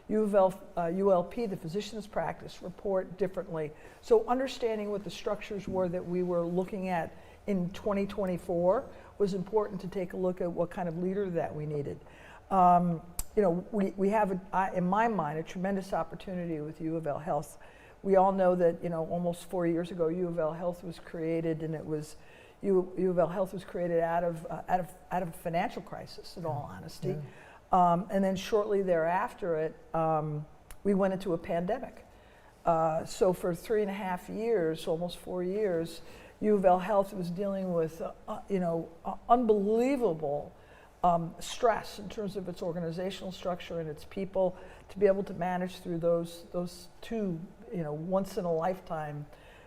ULP, the physician's practice, report differently. So understanding what the structures were that we were looking at in 2024 was important to take a look at what kind of leader that we needed. You know, we have, in my mind, a tremendous opportunity with UofL Health. We all know that, you know, almost 4 years ago, UofL Health was created, and it was UofL Health was created out of a financial crisis, in all honesty. Yeah. And then shortly thereafter, we went into a pandemic. So for 3.5 years, almost 4 years, UofL Health was dealing with, you know, unbelievable stress in terms of its organizational structure and its people, to be able to manage through those two, you know, once in a lifetime,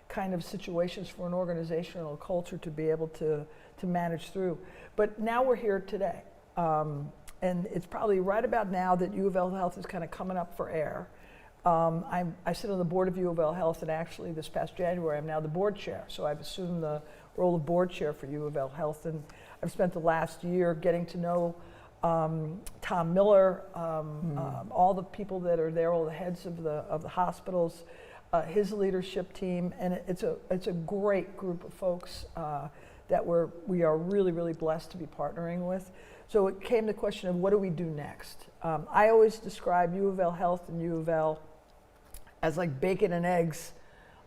kind of situations for an organizational culture to be able to manage through. But now we're here today. And it's probably right about now that UofL Health is kind of coming up for air. I sit on the board of UofL Health, and actually this past January I'm now the board chair. So I've assumed the role of board chair for UofL Health, and I've spent the last year getting to know Tom Miller, all the people that are there, all the heads of the hospitals, his leadership team, and it's a great group of folks that we are really, really blessed to be partnering with. So it came to the question of what do we do next? I always describe UofL Health and UofL as like bacon and eggs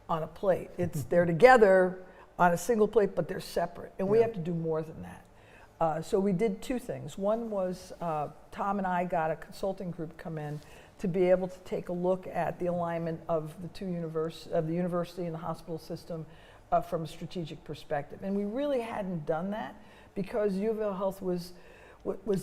on a plate. They're together on a single plate, but they're separate, and we have to do more than that. So we did two things. One was Tom and I got a consulting group come in to be able to take a look at the alignment of the university and the hospital system from a strategic perspective. And we really hadn't done that because UofL Health was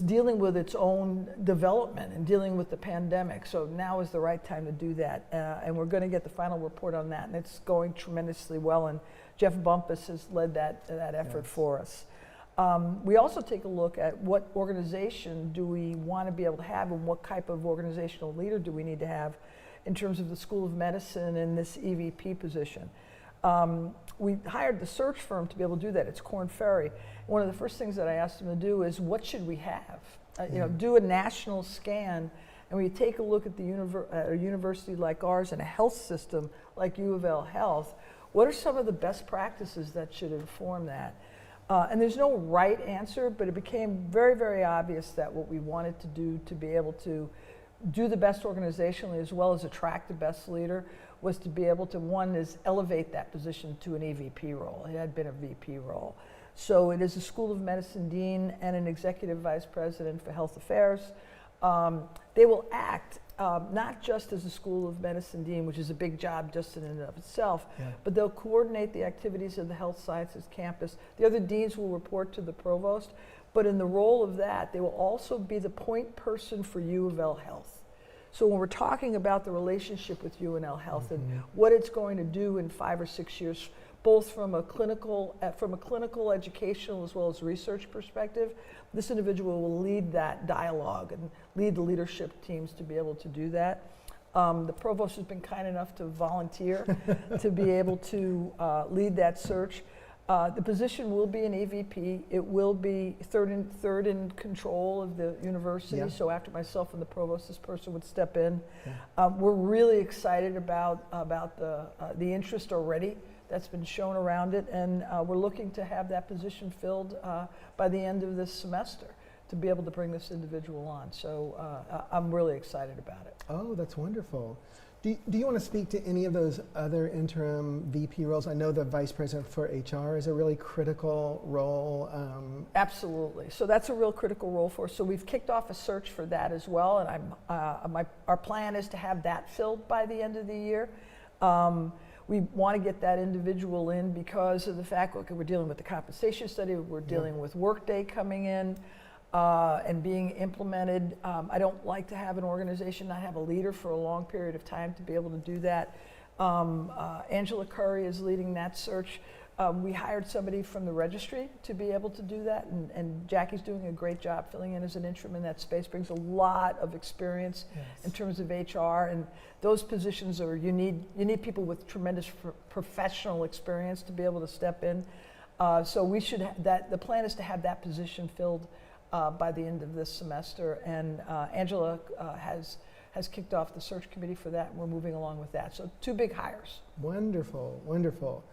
dealing with its own development and dealing with the pandemic. So now is the right time to do that. And we're going to get the final report on that, and it's going tremendously well. And Jeff Bumpus has led that effort for us. We also take a look at what organization do we want to be able to have, and what type of organizational leader do we need to have in terms of the School of Medicine and this EVP position. We hired the search firm to be able to do that. It's Korn Ferry. One of the first things that I asked them to do is, what should we have? Do a national scan, and we take a look at a university like ours and a health system like UofL Health. What are some of the best practices that should inform that? And there's no right answer, but it became very, very obvious that what we wanted to do to be able to do the best organizationally as well as attract the best leader was to be able to, one is elevate that position to an EVP role. It had been a VP role. So it is a School of Medicine dean and an executive vice president for health affairs. They will act not just as a School of Medicine dean, which is a big job just in and of itself, but they'll coordinate the activities of the health sciences campus. The other deans will report to the provost, but in the role of that, they will also be the point person for UofL Health. So when we're talking about the relationship with UofL Health and what it's going to do in 5 or 6 years, both from a clinical educational as well as research perspective, this individual will lead that dialogue and lead the leadership teams to be able to do that. The provost has been kind enough to volunteer to be able to lead that search. The position will be an EVP. It will be third in control of the university. So after myself and the provost, this person would step in. We're really excited about the interest already that's been shown around it, and we're looking to have that position filled by the end of this semester to be able to bring this individual on. So I'm really excited about it. Oh, that's wonderful. Do you want to speak to any of those other interim VP roles? I know the Vice President for HR is a really critical role. Absolutely. So that's a real critical role for us. So we've kicked off a search for that as well, and our plan is to have that filled by the end of the year. We want to get that individual in because of the fact, okay, we're dealing with the compensation study, we're dealing with Workday coming in, and being implemented. I don't like to have an organization not have a leader for a long period of time to be able to do that. Angela Curry is leading that search. We hired somebody from the registry to be able to do that, and Jackie's doing a great job filling in as an interim in that space, brings a lot of experience in terms of HR, and those positions are, you need people with tremendous professional experience to be able to step in. So we should, the plan is to have that position filled by the end of this semester, and Angela has kicked off the search committee for that, and we're moving along with that. So 2 big hires. Wonderful, wonderful.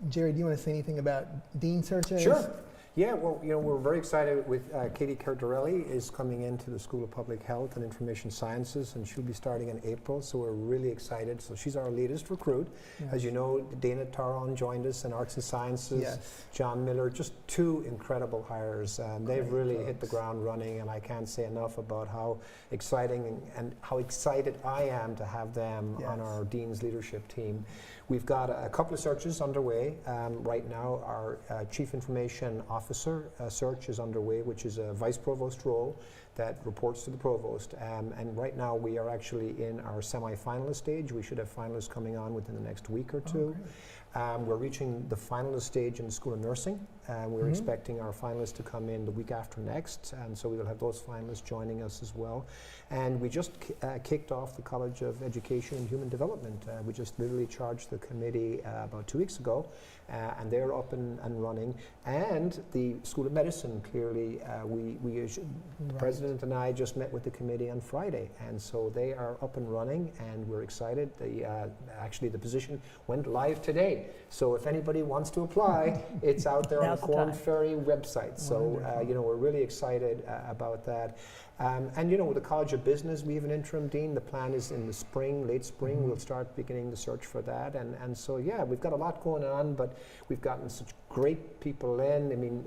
Gerry, do you want to say anything about dean searches? Sure. Yeah, well, we're very excited with Katie Cardarelli is coming into the School of Public Health and Information Sciences, and she'll be starting in April, so we're really excited. So she's our latest recruit. As you know, Dana Taron joined us in Arts and Sciences. John Miller, just 2 incredible hires. They've really hit the ground running, and I can't say enough about how exciting and how excited I am to have them on our Dean's leadership team. We've got a couple of searches underway. Right now, our Chief Information Officer search is underway, which is a Vice Provost role. that reports to the provost. And right now we are actually in our semi-finalist stage. We should have finalists coming on within the next week or two. We're reaching the finalist stage in the School of Nursing. We're expecting our finalists to come in the week after next, and so we will have those finalists joining us as well. And we just kicked off the College of Education and Human Development. We just literally charged the committee about 2 weeks ago, and they're up and running. And the School of Medicine, clearly, President and I just met with the committee on Friday, and so they are up and running, and we're excited. Actually, the position went live today, so if anybody wants to apply, it's out there on the Corn Ferry website. So we're really excited about that. And with the College of Business, we have an interim dean. The plan is in the spring, late spring, we'll start beginning the search for that. And so, yeah, we've got a lot going on, but we've gotten such great people in. I mean,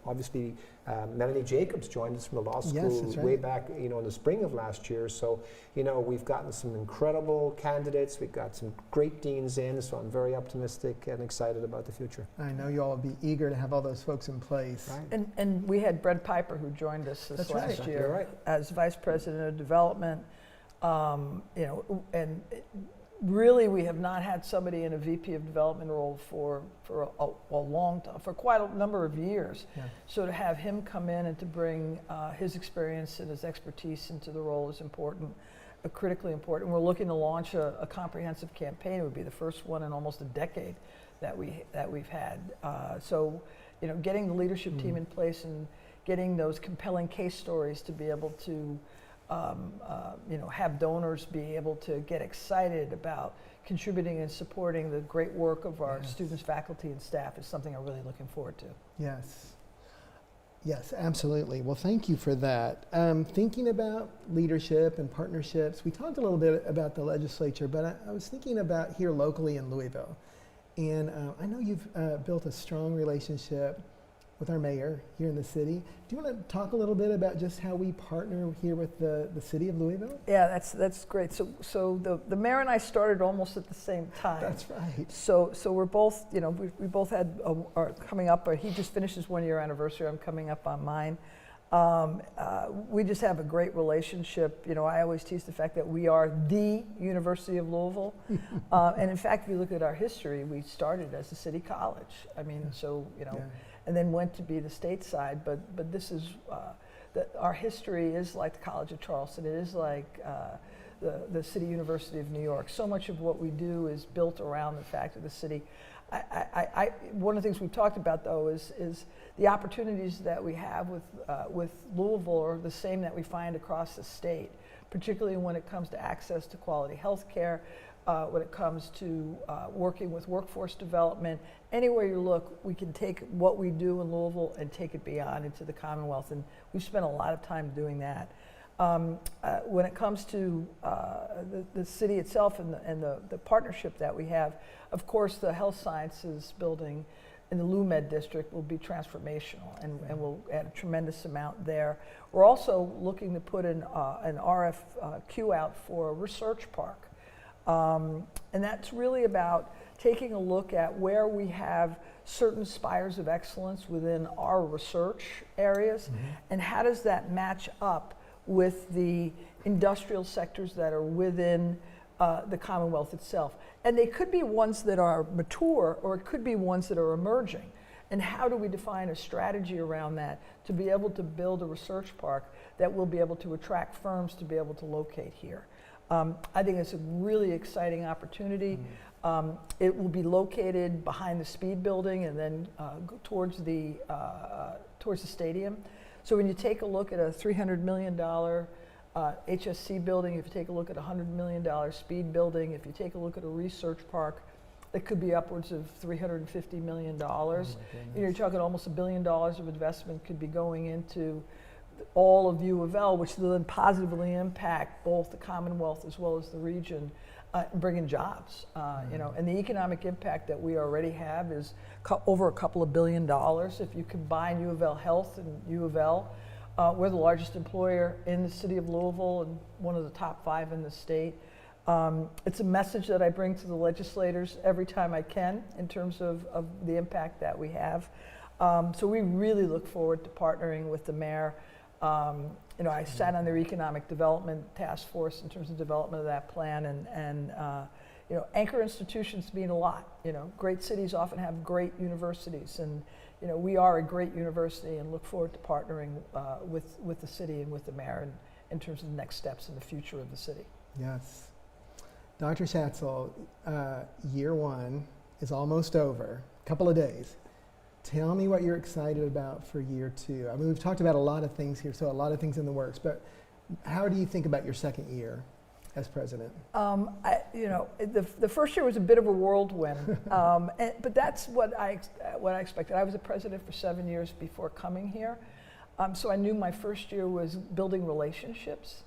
obviously, Melanie Jacobs joined us from the law school way back, in the spring of last year. So, we've gotten some incredible candidates. We've got some great deans in, so I'm very optimistic and excited about the future. I know you all will be eager to have all those folks in place. Right. And we had Brett Piper, who joined us this last year as Vice President of Development. And really we have not had somebody in a VP of Development role for a long time, for quite a number of years. Yeah. So to have him come in and to bring his experience and his expertise into the role is important. Critically important. We're looking to launch a comprehensive campaign. It would be the first one in almost a decade that we've had. So, getting the leadership team in place and getting those compelling case stories to be able to, have donors be able to get excited about contributing and supporting the great work of our students, faculty, and staff is something I'm really looking forward to. Yes. Yes, absolutely. Well, thank you for that. Thinking about leadership and partnerships, we talked a little bit about the legislature, but I was thinking about here locally in Louisville. And I know you've built a strong relationship with our mayor here in the city. Do you want to talk a little bit about just how we partner here with the city of Louisville? Yeah, that's great. So the mayor and I started almost at the same time. That's right. So we're both, we both had are coming up. He just finished his 1 year anniversary. I'm coming up on mine. We just have a great relationship. I always tease the fact that we are the University of Louisville. And in fact, if you look at our history, we started as a city college. I mean, and then went to be the state side. But this is, our history is like the College of Charleston. It is like the City University of New York. So much of what we do is built around the fact of the city. One of the things we've talked about, though, is the opportunities that we have with Louisville are the same that we find across the state, particularly when it comes to access to quality health care, when it comes to working with workforce development. Anywhere you look, we can take what we do in Louisville and take it beyond into the Commonwealth, and we've spent a lot of time doing that. When it comes to the city itself and the partnership that we have, of course, the health sciences building in the LouMed district will be transformational, and we'll add a tremendous amount there. We're also looking to put an RFQ out for a research park. And that's really about taking a look at where we have certain spires of excellence within our research areas, and how does that match up with the industrial sectors that are within the Commonwealth itself. And they could be ones that are mature, or it could be ones that are emerging. And how do we define a strategy around that to be able to build a research park that will be able to attract firms to be able to locate here? I think it's a really exciting opportunity. It will be located behind the Speed Building and then towards the stadium. So when you take a look at a $300 million HSC building, if you take a look at a $100 million Speed Building, if you take a look at a research park, that could be upwards of $350 million. You're talking almost $1 billion of investment could be going into all of UofL, which will then positively impact both the Commonwealth as well as the region, bringing jobs. And the economic impact that we already have is over a couple of $2 billion. If you combine UofL Health and UofL, we're the largest employer in the city of Louisville and one of the top 5 in the state. It's a message that I bring to the legislators every time I can in terms of the impact that we have. So we really look forward to partnering with the mayor You know, I sat on their economic development task force in terms of development of that plan, and you know, anchor institutions mean a lot. You know, great cities often have great universities, and you know, we are a great university, and look forward to partnering with the city and with the mayor in terms of the next steps in the future of the city. Yes. Dr. Schatzel, year one is almost over, a couple of days. Tell me what you're excited about for year two. I mean, we've talked about a lot of things here, so a lot of things in the works, but how do you think about your second year as president? You know, the first year was a bit of a whirlwind, but that's what I expected. I was a president for 7 years before coming here, so I knew my first year was building relationships,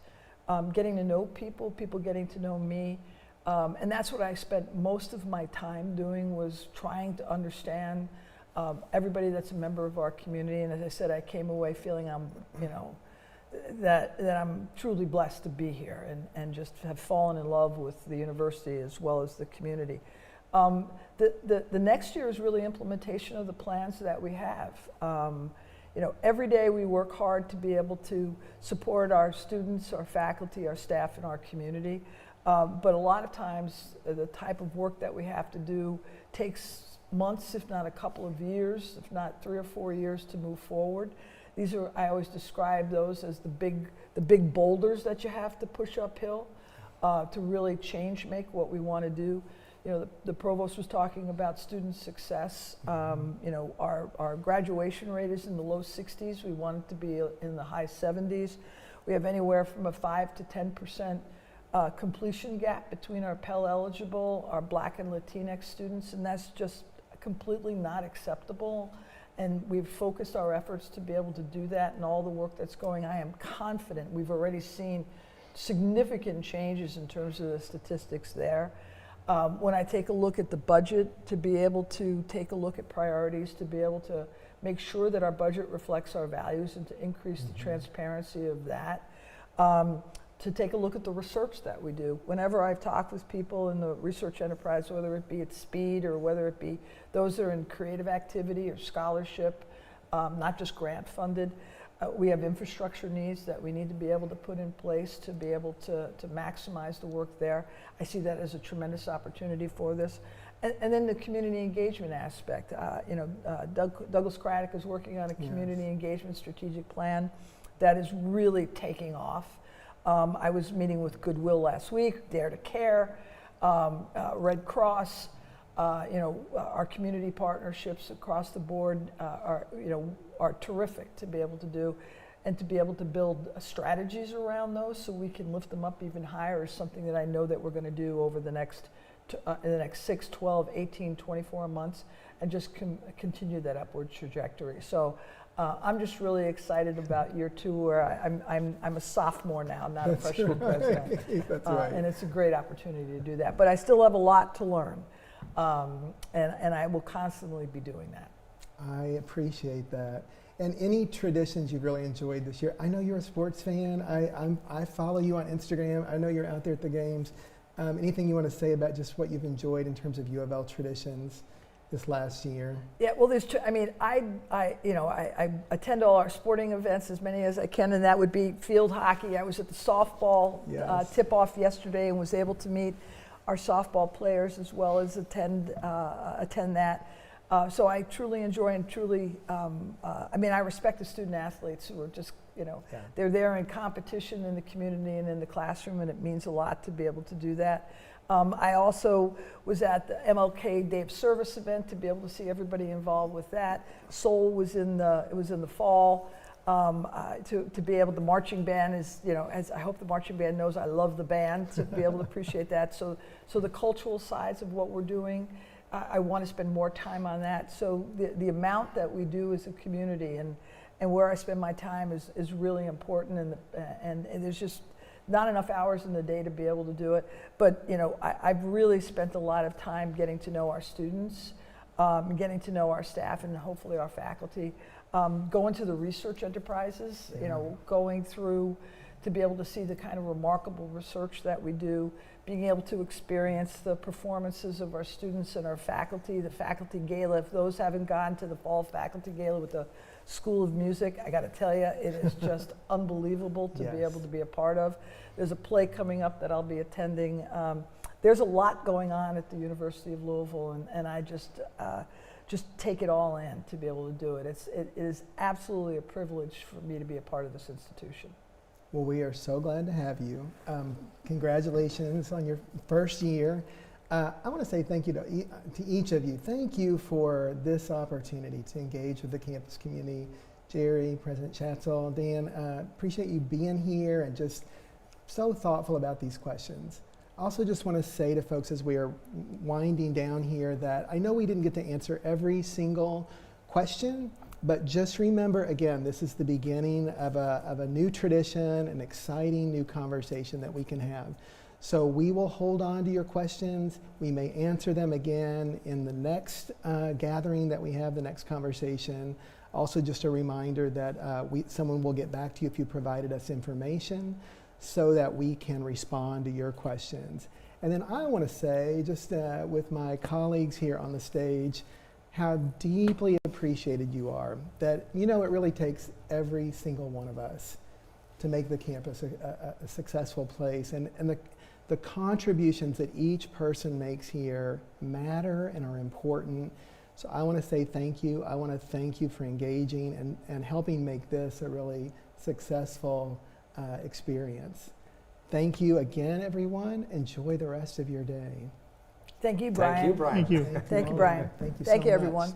getting to know people, people getting to know me, and that's what I spent most of my time doing, was trying to understand everybody that's a member of our community. And as I said, I came away feeling that I'm truly blessed to be here, and just have fallen in love with the university as well as the community. The next year is really implementation of the plans that we have. You know, every day we work hard to be able to support our students, our faculty, our staff, and our community. But a lot of times the type of work that we have to do takes months, if not a couple of years, if not 3 or 4 years to move forward. These are, I always describe those as the big boulders that you have to push uphill to really make what we want to do. You know, the provost was talking about student success. You know, our graduation rate is in the low 60s. We want it to be in the high 70s. We have anywhere from a 5 to 10% completion gap between our Pell eligible, our Black and Latinx students, and that's just completely not acceptable. And we've focused our efforts to be able to do that, and all the work that's going. I am confident we've already seen significant changes in terms of the statistics there. When I take a look at the budget, to be able to take a look at priorities, to be able to make sure that our budget reflects our values, and to increase the transparency of that. To take a look at the research that we do. Whenever I've talked with people in the research enterprise, whether it be at SPEED or whether it be those that are in creative activity or scholarship, not just grant funded, we have infrastructure needs that we need to be able to put in place to be able to maximize the work there. I see that as a tremendous opportunity for this. And then the community engagement aspect. You know, Douglas Craddock is working on a community engagement strategic plan that is really taking off. I was meeting with Goodwill last week, Dare to Care, Red Cross. You know, our community partnerships across the board are terrific to be able to do, and to be able to build strategies around those so we can lift them up even higher is something that I know that we're going to do over the next in the next 6, 12, 18, 24 months, and just continue that upward trajectory. So. I'm just really excited about year two, where I'm a sophomore now, not a freshman president. That's right. And it's a great opportunity to do that. But I still have a lot to learn, and I will constantly be doing that. I appreciate that. And any traditions you've really enjoyed this year? I know you're a sports fan. I follow you on Instagram. I know you're out there at the games. Anything you want to say about just what you've enjoyed in terms of UofL traditions this last year? Yeah, well, I mean, I attend all our sporting events, as many as I can, and that would be field hockey. I was at the softball tip-off yesterday and was able to meet our softball players as well as attend that. So I truly enjoy and truly, I mean, I respect the student athletes who are just, they're there in competition in the community and in the classroom, and it means a lot to be able to do that. I also was at the MLK Day of Service event to be able to see everybody involved with that. Seoul was in the fall. To be able, the marching band is, as I hope the marching band knows, I love the band, to be able to appreciate that. So the cultural sides of what we're doing, I want to spend more time on that. So the amount that we do as a community and where I spend my time is really important, and there's just not enough hours in the day to be able to do it. But I've really spent a lot of time getting to know our students, getting to know our staff, and hopefully our faculty, going to the research enterprises, going through to be able to see the kind of remarkable research that we do, being able to experience the performances of our students and our faculty, the faculty gala. If those haven't gone to the fall faculty gala with the School of Music. I got to tell you, it is just unbelievable to be Yes. able to be a part of. There's a play coming up that I'll be attending. There's a lot going on at the University of Louisville, and I just take it all in to be able to do it. It is absolutely a privilege for me to be a part of this institution. Well, we are so glad to have you. Congratulations on your first year. I want to say thank you to each of you. Thank you for this opportunity to engage with the campus community. Gerry, President Schatzel, Dan, appreciate you being here and just so thoughtful about these questions. I also just want to say to folks as we are winding down here that I know we didn't get to answer every single question, but just remember, again, this is the beginning of a new tradition, an exciting new conversation that we can have. So we will hold on to your questions. We may answer them again in the next gathering that we have, the next conversation. Also, just a reminder that someone will get back to you if you provided us information so that we can respond to your questions. And then I want to say, just with my colleagues here on the stage, how deeply appreciated you are. That, it really takes every single one of us to make the campus a successful place. And the contributions that each person makes here matter and are important. So I want to say thank you. I want to thank you for engaging and helping make this a really successful experience. Thank you again, everyone. Enjoy the rest of your day. Thank you, Brian. Thank you, Brian. Thank you. Thank you, Brian. Thank you Thank so you, much. everyone.